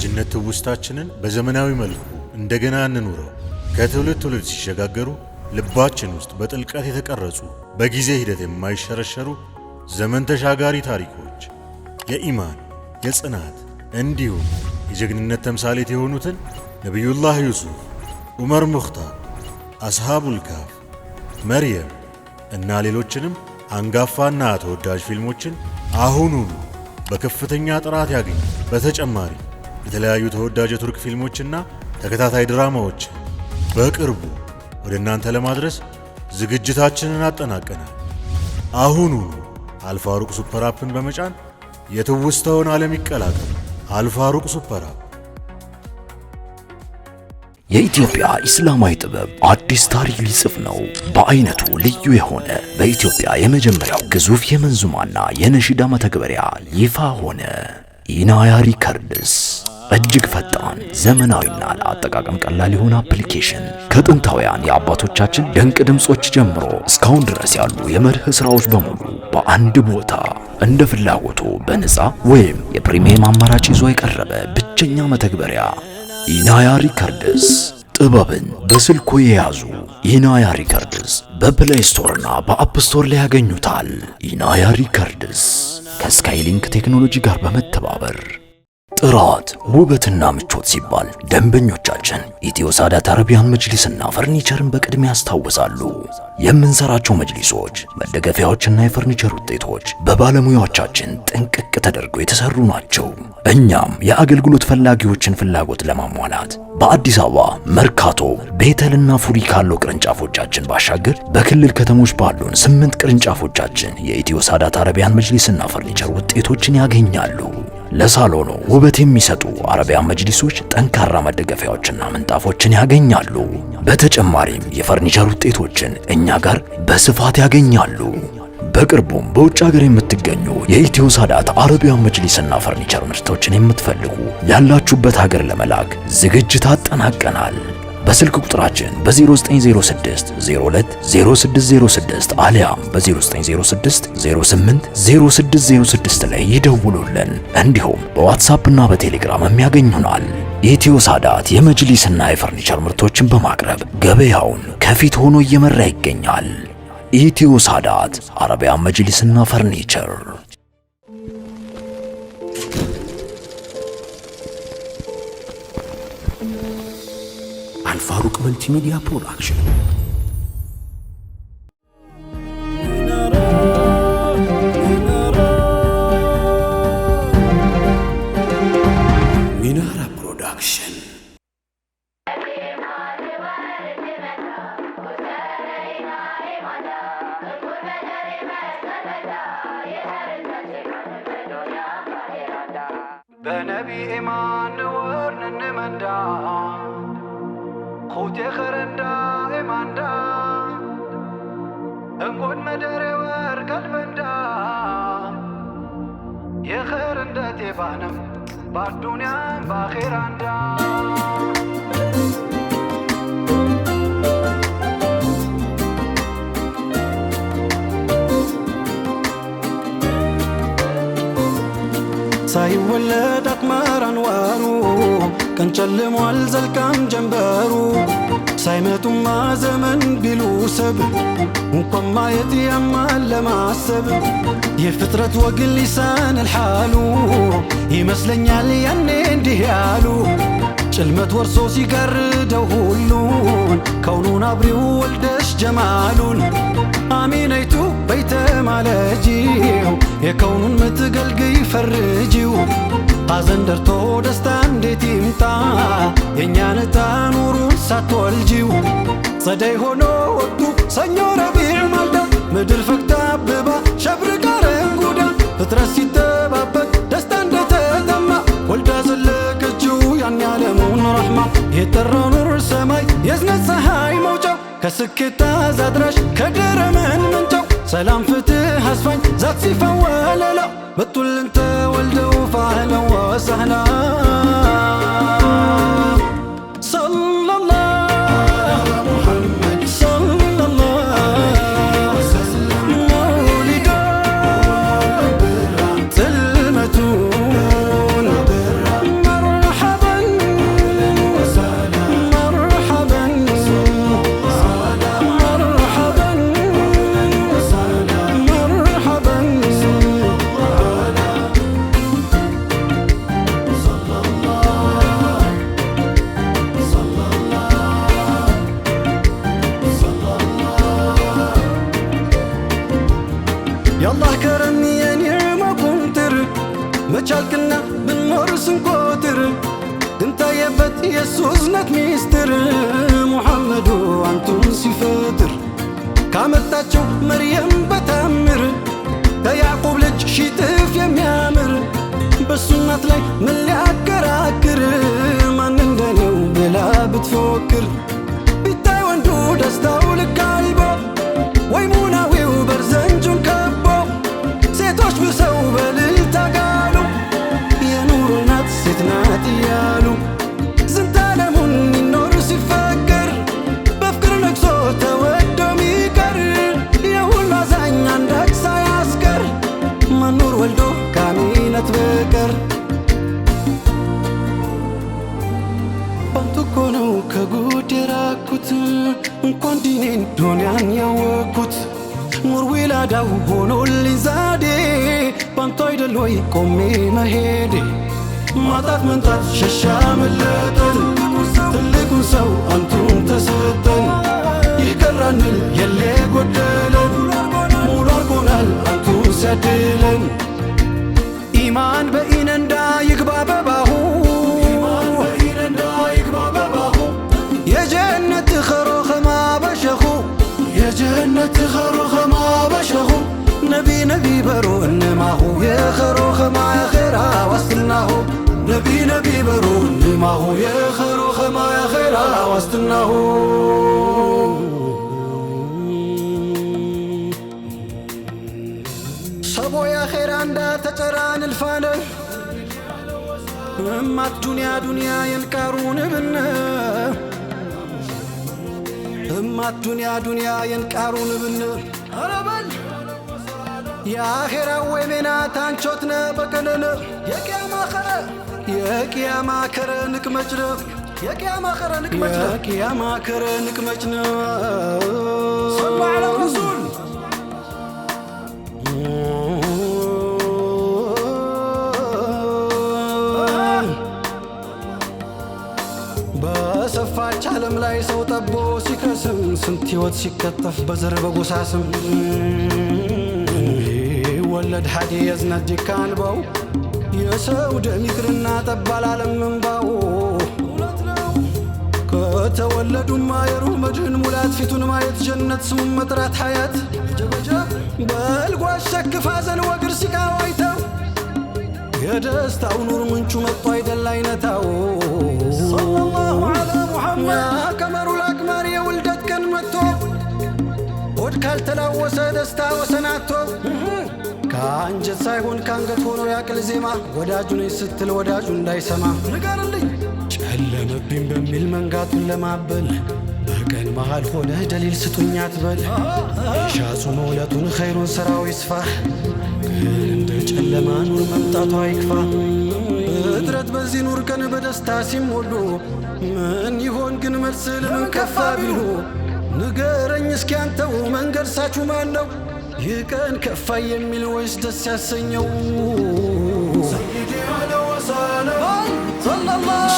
የልጅነት ትውስታችንን በዘመናዊ መልኩ እንደገና እንኑረው። ከትውልድ ትውልድ ሲሸጋገሩ ልባችን ውስጥ በጥልቀት የተቀረጹ በጊዜ ሂደት የማይሸረሸሩ ዘመን ተሻጋሪ ታሪኮች የኢማን፣ የጽናት እንዲሁም የጀግንነት ተምሳሌት የሆኑትን ነቢዩላህ ዩሱፍ፣ ዑመር ሙኽታር፣ አስሃቡል ካፍ፣ መርየም እና ሌሎችንም አንጋፋና ተወዳጅ ፊልሞችን አሁኑኑ በከፍተኛ ጥራት ያገኙ። በተጨማሪ የተለያዩ ተወዳጅ የቱርክ ፊልሞችና ተከታታይ ድራማዎችን በቅርቡ ወደ እናንተ ለማድረስ ዝግጅታችንን አጠናቀናል። አሁኑኑ አልፋሩቅ ሱፐር አፕን በመጫን የትውስታውን ዓለም ይቀላቀሉ። አልፋሩቅ ሱፐር አፕ የኢትዮጵያ ኢስላማዊ ጥበብ አዲስ ታሪክ ሊጽፍ ነው። በአይነቱ ልዩ የሆነ በኢትዮጵያ የመጀመሪያው ግዙፍ የመንዙማና የነሺዳ መተግበሪያ ይፋ ሆነ። ኢናያ ሪከርድስ እጅግ ፈጣን፣ ዘመናዊና ለአጠቃቀም ቀላል የሆነ አፕሊኬሽን ከጥንታውያን የአባቶቻችን ድንቅ ድምጾች ጀምሮ እስካሁን ድረስ ያሉ የመድህ ስራዎች በሙሉ በአንድ ቦታ እንደ ፍላጎቱ በነፃ ወይም የፕሪሚየም አማራጭ ይዞ የቀረበ ብቸኛ መተግበሪያ ኢናያ ሪከርድስ። ጥበብን በስልኮ የያዙ ኢናያ ሪከርድስ በፕሌይ ስቶር እና በአፕ ስቶር ላይ ያገኙታል። ኢናያ ሪከርድስ ከስካይሊንክ ቴክኖሎጂ ጋር በመተባበር ጥራት፣ ውበትና ምቾት ሲባል ደንበኞቻችን ኢትዮ ሳዳት አረቢያን መጅሊስና ፈርኒቸርን በቅድሚያ ያስታውሳሉ። የምንሰራቸው መጅሊሶች፣ መደገፊያዎችና የፈርኒቸር ውጤቶች በባለሙያዎቻችን ጥንቅቅ ተደርገው የተሰሩ ናቸው። እኛም የአገልግሎት ፈላጊዎችን ፍላጎት ለማሟላት በአዲስ አበባ መርካቶ፣ ቤተልና ፉሪ ካለው ቅርንጫፎቻችን ባሻገር በክልል ከተሞች ባሉን 8 ቅርንጫፎቻችን የኢትዮ ሳዳት አረቢያን መጅሊስና ፈርኒቸር ውጤቶችን ያገኛሉ። ለሳሎኑ ውበት የሚሰጡ አረቢያን መጅሊሶች ጠንካራ መደገፊያዎችና ምንጣፎችን ያገኛሉ። በተጨማሪም የፈርኒቸር ውጤቶችን እኛ ጋር በስፋት ያገኛሉ። በቅርቡም በውጭ ሀገር የምትገኙ የኢትዮ ሳዳት አረቢያን መጅሊስና ፈርኒቸር ምርቶችን የምትፈልጉ ያላችሁበት ሀገር ለመላክ ዝግጅት አጠናቀናል። በስልክ ቁጥራችን በ0906 02 0606 አሊያም በ0906 08 0606 ላይ ይደውሉልን። እንዲሁም በዋትስአፕ እና በቴሌግራም የሚያገኙናል። ኢትዮ ሳዳት የመጅሊስና የፈርኒቸር ምርቶችን በማቅረብ ገበያውን ከፊት ሆኖ እየመራ ይገኛል። ኢትዮ ሳዳት አረቢያን መጅሊስና ፈርኒቸር። አልፋሩቅ መልቲሚዲያ ፕሮዳክሽን ሚናራ ፕሮዳክሽን በነቢ ኢማን ወርን እንመንዳ خوت خرندا إماندا انقود مدري ورقل بندا يا خرندا تبانم بالدنيا باخراندا ሳይወለድ አቅመር አንዋሩ ቀን ጨልሟል ዘልቃም ጀንበሩ ሳይመጡማ ዘመን ቢሉ ሰብ እንኳን ማየት ያማል ለማሰብ የፍጥረት ወግ ሊሳን الحالو ይመስለኛል ያኔ እንዲህ ያሉ ጭልመት ወርሶ ሲጋርደው ሁሉን ከውኑን አብሪው ወልደሽ ጀማሉን አሚነይቱ በይተ ማለጂው የከውኑን ምትገልግይ ፈርጂው ሐዘን ደርቶ ደስታ እንዴት ይምጣ የእኛን ዕጣ ኑሩን ሳትወልጂው ጸደይ ሆኖ ወቅቱ ሰኞ ረቢዕ ማልዳ ምድር ፈክታ አብባ ሸብርቃ ረንጉዳ ፍጥረት ሲተባበት ደስታ እንደተጠማ ወልዳ ዘለቀችው ያን ያለሙን ረሕማ የጠራ ኑር ሰማይ የዝነት ፀሐይ መውጫው ከስኬታ ዛድራሽ ከደረመን ምንጫው ሰላም ፍትህ አስፋኝ ዛት ሲፈወለላ መጡልን ተወልደው ፋህላ ወሰህላ مرحبا የሱስነት ሚስጥር ሙሐመዱ አንቱን ሲፈጥር ካመጣቸው መርየም በታምር ከያዕቆብ ልጅ ሺጥፍ የሚያምር በሱ እናት ላይ ምን ሊያከራክር ማን እንደኔው ብላ ብትፎክር ቢታይ ወንዱ ደስታው ልክ አልቦ ወይ ሙናዊው በርዘንጁን ከቦ ሴቶች ብሰው በልልታ ጋሉ የኑሩ እናት ሴት ናት እያሉ ዝንተ ዓለሙን ይኖር ሲፈቀር በፍቅር ነግሶ ተወዶ ሚቀር የሁሉ አዛኝ አንዳች ሳያስቀር ማኑር ወልዶ ካሚነት በቀር ባንቱ እኮ ነው ከጉድ የራኩት እንኳን ዲኔን ዱንያን ያወቅኩት ኑር ዊላዳው ሆኖልኝ ዛዴ ባንቱ አይደል ወይ ቆሜ መሄዴ ማጣት መንጣት ሸሻ መለጠን ትልቁን ሰው አንቱን ተሰጠን ይቀራንል የሌ ጎደለን ሙሉ አርጎናል አንቱን ሲያድለን ኢማን በኢነንዳ ይግባ በባሁ የጀነት ኸሮኸማ በሸኹ የጀነት ኸሮኸማ በሸኹ ነቢ ነቢ በሩ እንማሁ የኸሮኸማ የኼራ ዋስትናሁ ነቢ ነቢ በሩ እንማሁ የኸሮኸማ የኼራ ዋስትናሁ ሰቦ የኼራ እንዳ ተጨራን እልፋነ እማት ዱንያ ዱንያ የንቃሩን ብነ እማት ዱንያ ዱንያ የንቃሩን ብነ አረበል የአኼራ ወይሜና ታንቾትነ በቀነነ የቅያማ ኸረ ንቅመጭነ የቅያማ ኸረ ንቅመጭነ ሰሉ ዐላ ረሱል በሰፋች ዓለም ላይ ሰው ጠቦ ሲከስም ስንት ሕይወት ሲከተፍ በዘር በጎሳ ስም ወለድ ሐዲ የዝነት ዲካ አንባው የሰው ደም ይቅርና ጠባል ዓለም መንባው ከተወለዱማ የሩህ መድህን ሙላት ፊቱን ማየት ጀነት ስሙን መጥራት ሐያት በልጓሽ ሸክፍ ሐዘን ወግር ሲቃው አይተው የደስታው ኑር ምንጩ መጥቶ አይደል አይነታው ሰለላሁ ዐላ ሙሐመድ ቀመሩ ለአቅማር የውልደት ቀን መጥቶ ሆድ ካልተላወሰ ደስታ ወሰናቶ ከአንጀት ሳይሆን ከአንገት ሆኖ ያቅል ዜማ ወዳጁ ነኝ ስትል ወዳጁ እንዳይሰማ ንገርልኝ ጨለመብኝ በሚል መንጋቱን ለማበል በቀን መሃል ሆነህ ደሊል ስጡኝ አትበል ሻጹ መውለቱን ኸይሩን ሥራው ይስፋ ግን እንደ ጨለማ ኑር መምጣቱ አይክፋ እጥረት በዚህ ኑር ቀን በደስታ ሲሞሉ ምን ይሆን ግን መልስ ለምን ከፋ ቢሉ ንገረኝ እስኪ አንተው መንገድ ሳችሁ ማን ነው ይህ ቀን ከፋ የሚል ወይስ ደስ ያሰኘው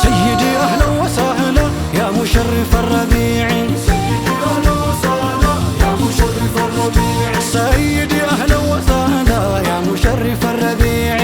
ሰይዲ አህለን ወሳህላ ያ ሙሸሪፍ الربيع سيدي أهلا وسهلا يا مشرف الربيع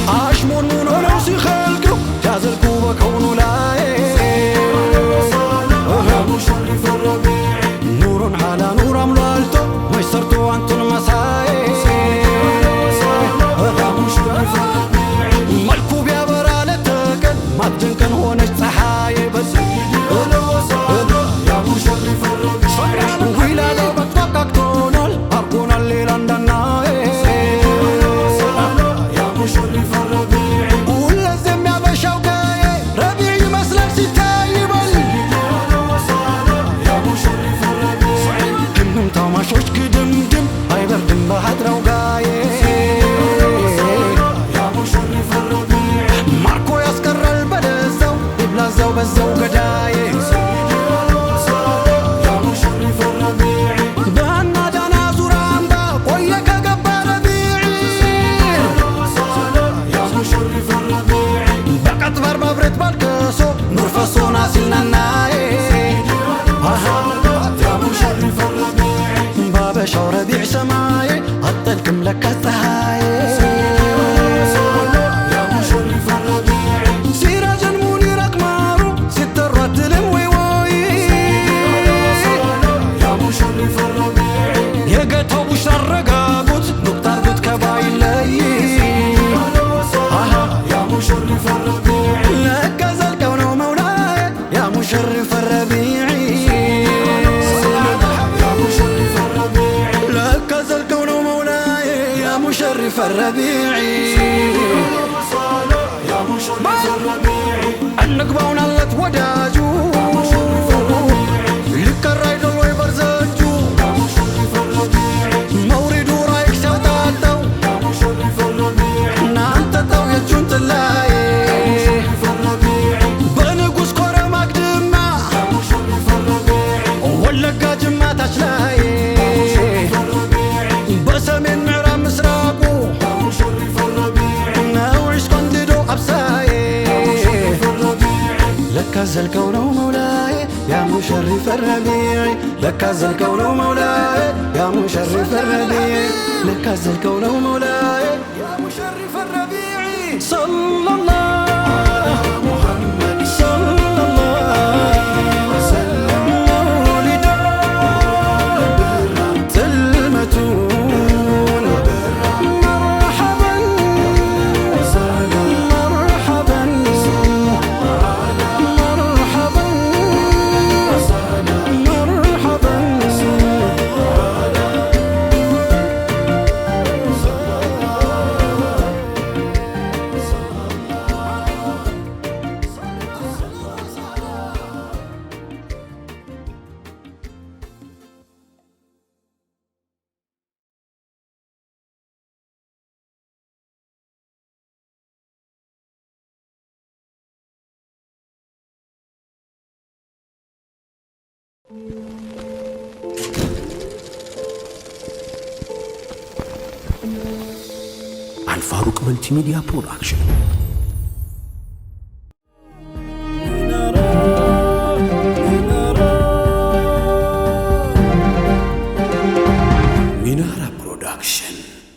عاشمون منو نوسي خلقو جازلكو بكونو لاي يا مشرف الربيع نور على نور أملالتو ميسرتو أنتو المساي يا مشرف الربيع ملكو بيا برالتك ما تجنكن هونش الربيع يا مشرف الربيع النقبون الله توداجو لك الرايد الله يبرزجو يا مشرف الربيع مورد رايك سوتاتو يا مشرف الربيع نانت تو يجون تلاي مشرف الربيع بنقص كره مقدمه يا مشرف الربيع ولقا جما تشلاي بسمين معرام مسراقو يا مشرف الربيع ناوعش قنددو أبساي لك الكون مولاي يا مشرف الربيع لك الكون مولاي يا مشرف الربيع لك الكون مولاي يا مشرف الربيع صلى الله محمد صلى الله وسلم مولدا تلمتون مرحبا مرحبا الفاروق ملتي ميديا برودكشن.